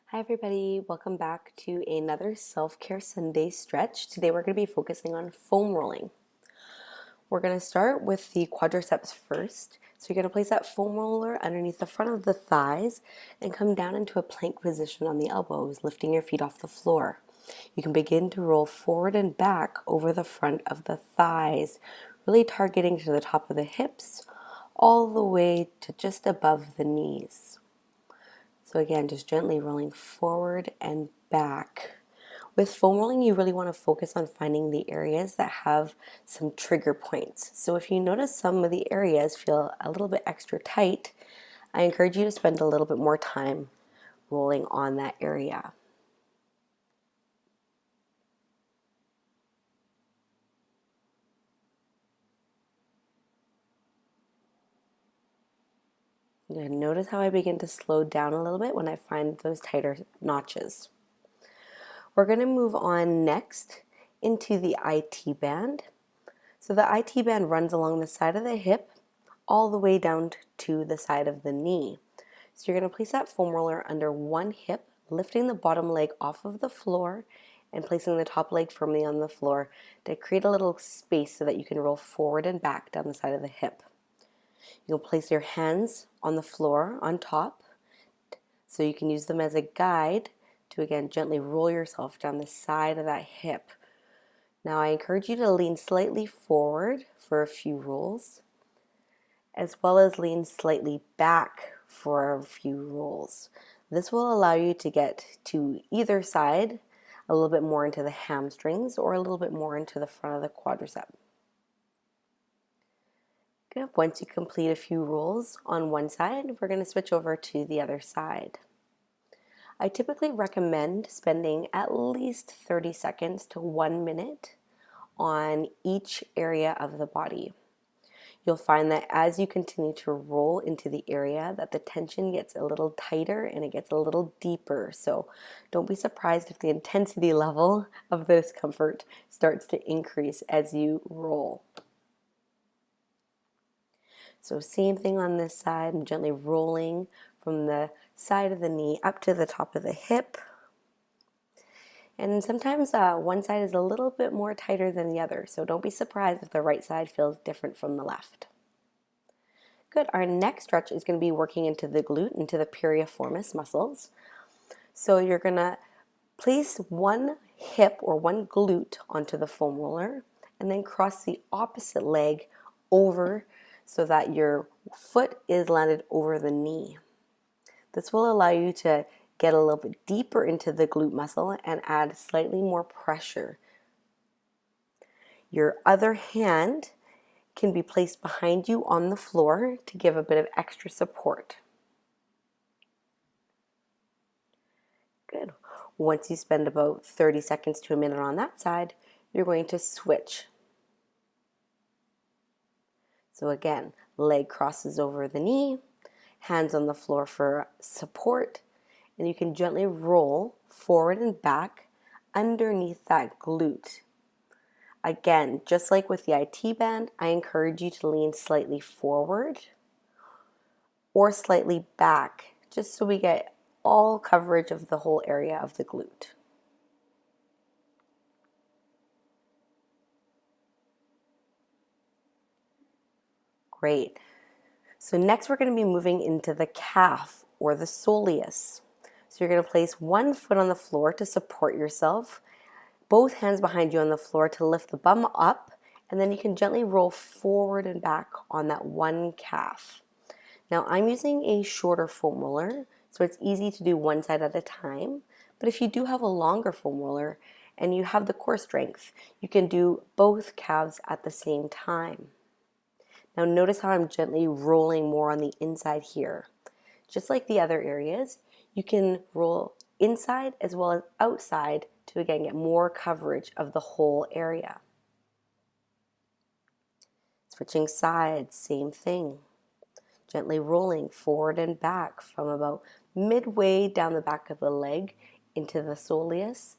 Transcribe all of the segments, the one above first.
Hi everybody, welcome back to another Self-Care Sunday stretch. Today we're going to be focusing on foam rolling. We're going to start with the quadriceps first. So you're going to place that foam roller underneath the front of the thighs and come down into a plank position on the elbows, lifting your feet off the floor. You can begin to roll forward and back over the front of the thighs, really targeting to the top of the hips, all the way to just above the knees. So again, just gently rolling forward and back. With foam rolling, you really want to focus on finding the areas that have some trigger points. So if you notice some of the areas feel a little bit extra tight, I encourage you to spend a little bit more time rolling on that area. And notice how I begin to slow down a little bit when I find those tighter notches. We're going to move on next into the IT band. So the IT band runs along the side of the hip all the way down to the side of the knee. So you're going to place that foam roller under one hip, lifting the bottom leg off of the floor and placing the top leg firmly on the floor to create a little space so that you can roll forward and back down the side of the hip. You'll place your hands on the floor on top so you can use them as a guide to again gently roll yourself down the side of that hip. Now I encourage you to lean slightly forward for a few rolls, as well as lean slightly back for a few rolls. This will allow you to get to either side a little bit more into the hamstrings or a little bit more into the front of the quadricep. Good. Once you complete a few rolls on one side, we're going to switch over to the other side. I typically recommend spending at least 30 seconds to 1 minute on each area of the body. You'll find that as you continue to roll into the area that the tension gets a little tighter and it gets a little deeper. So don't be surprised if the intensity level of the discomfort starts to increase as you roll. So same thing on this side. I'm gently rolling from the side of the knee up to the top of the hip. And sometimes one side is a little bit more tighter than the other. So don't be surprised if the right side feels different from the left. Good. Our next stretch is going to be working into the glute, into the piriformis muscles. So you're going to place one hip or one glute onto the foam roller and then cross the opposite leg over so that your foot is landed over the knee. This will allow you to get a little bit deeper into the glute muscle and add slightly more pressure. Your other hand can be placed behind you on the floor to give a bit of extra support. Good. Once you spend about 30 seconds to a minute on that side, you're going to switch. So again, leg crosses over the knee, hands on the floor for support, and you can gently roll forward and back underneath that glute. Again, just like with the IT band, I encourage you to lean slightly forward or slightly back, just so we get all coverage of the whole area of the glute. Great. So next we're going to be moving into the calf or the soleus. So you're going to place one foot on the floor to support yourself, both hands behind you on the floor to lift the bum up, and then you can gently roll forward and back on that one calf. Now I'm using a shorter foam roller, so it's easy to do one side at a time, but if you do have a longer foam roller and you have the core strength, you can do both calves at the same time. Now notice how I'm gently rolling more on the inside here. Just like the other areas, you can roll inside as well as outside to again get more coverage of the whole area. Switching sides, same thing. Gently rolling forward and back from about midway down the back of the leg into the soleus.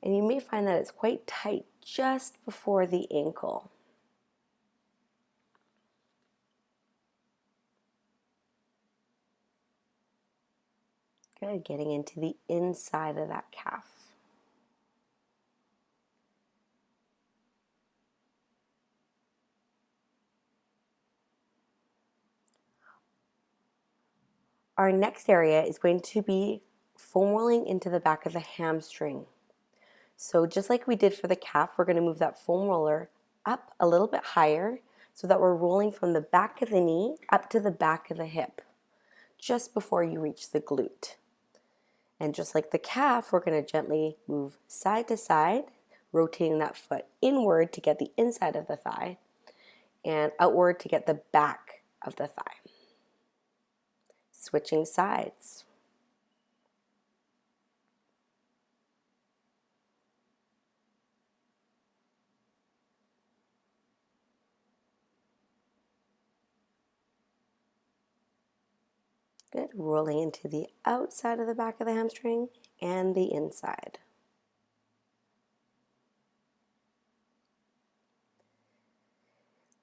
And you may find that it's quite tight just before the ankle. Good, getting into the inside of that calf. Our next area is going to be foam rolling into the back of the hamstring. So just like we did for the calf, we're going to move that foam roller up a little bit higher so that we're rolling from the back of the knee up to the back of the hip, just before you reach the glute. And just like the calf, we're going to gently move side to side, rotating that foot inward to get the inside of the thigh and outward to get the back of the thigh. Switching sides. Good. Rolling into the outside of the back of the hamstring and the inside.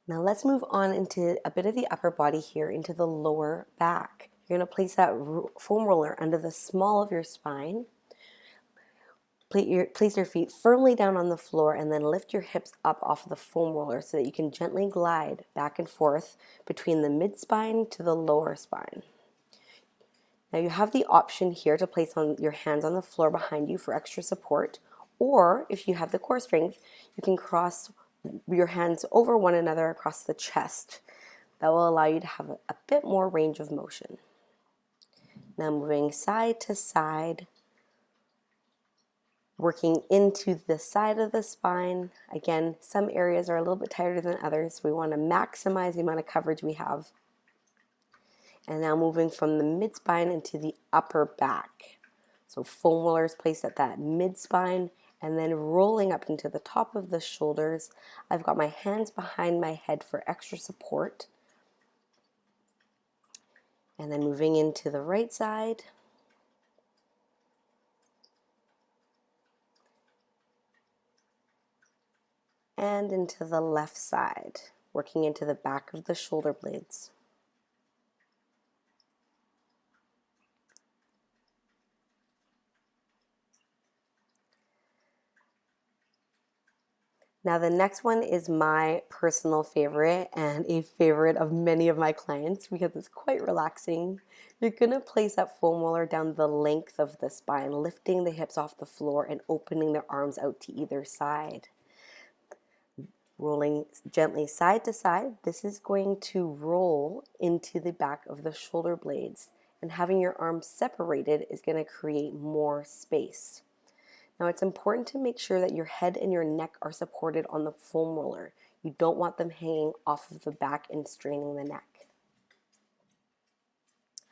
Now let's move on into a bit of the upper body here, into the lower back. You're going to place that foam roller under the small of your spine. Place your feet firmly down on the floor and then lift your hips up off of the foam roller so that you can gently glide back and forth between the mid-spine to the lower spine. Now you have the option here to place your hands on the floor behind you for extra support, or if you have the core strength, you can cross your hands over one another across the chest. That will allow you to have a bit more range of motion. Now moving side to side, working into the side of the spine. Again, some areas are a little bit tighter than others, so we want to maximize the amount of coverage we have. And now moving from the mid-spine into the upper back. So foam rollers placed at that mid-spine and then rolling up into the top of the shoulders. I've got my hands behind my head for extra support. And then moving into the right side. And into the left side, working into the back of the shoulder blades. Now the next one is my personal favorite and a favorite of many of my clients because it's quite relaxing. You're going to place that foam roller down the length of the spine, lifting the hips off the floor and opening their arms out to either side. Rolling gently side to side, this is going to roll into the back of the shoulder blades, and having your arms separated is going to create more space. Now it's important to make sure that your head and your neck are supported on the foam roller. You don't want them hanging off of the back and straining the neck.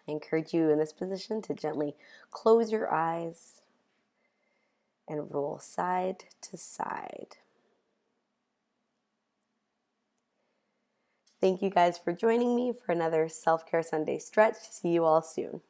I encourage you in this position to gently close your eyes and roll side to side. Thank you guys for joining me for another Self-Care Sunday stretch. See you all soon.